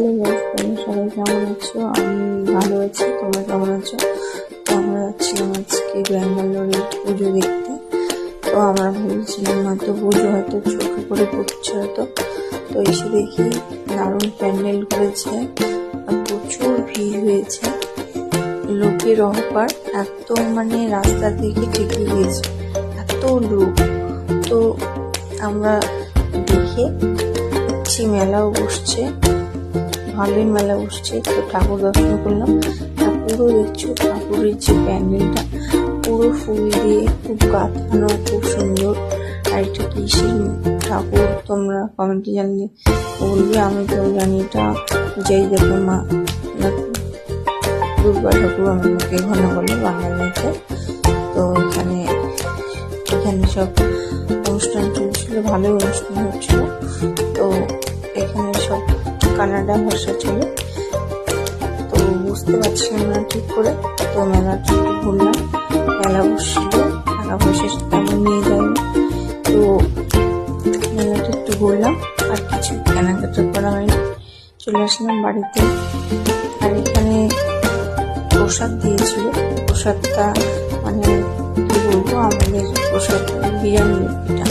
Hello guys, তোমরা সবাই কেমন আছো? আমি ভালো আছি। তোমরা কেমন আছো? তো আমরা যাচ্ছিলাম আজকে ব্যাঙ্গালোরে পুজো দেখতে। তো আমরা ভেবেছিলাম হয়তো পুজো হয়তো চোখে করে পড়ছে হয়তো। তো এসে দেখি দারুণ প্যান্ডেল করেছে আর প্রচুর ভিড় হয়েছে, লোকের অহপার এত, মানে রাস্তা থেকে ঠেকে গিয়েছে এত লোক। তো আমরা দেখে মেলাও বসছে, ভালোই মেলা বসছে। তো ঠাকুর দর্শন করলাম। ঠাকুরও দেখছো, ঠাকুরের যে প্যান্ডেলটা পুরো ফুল দিয়ে খুব গাঁথানো, খুব সুন্দর। আর এটা কিসের ঠাকুর তোমরা কমেন্টে জানলে বলবে, আমি তো জানি এটা যাই দেখো মা দুর্গা ঠাকুর আমাকে ঘন বলে বাঙালিতে। তো এখানে সব অনুষ্ঠান চলছিল, ভালোই অনুষ্ঠান হচ্ছিল। তো এখানে সব কানাডা ভাষা ছিল, তো বুঝতে পারছিলাম না ঠিক করে। তো মেলাটা ঘুরলাম, মেলা বসছিল, মেলা বসে তেমন নিয়ে যায়নি। তো মেলাটা একটু ঘুরলাম, আর কিছু কেনাকাটা করা হয়নি, চলে আসলাম বাড়িতে। আর এখানে প্রসাদ দিয়েছিল, প্রসাদটা মানে কি বলবো, আমাদের প্রসাদ বিরিয়ানি পিঠা।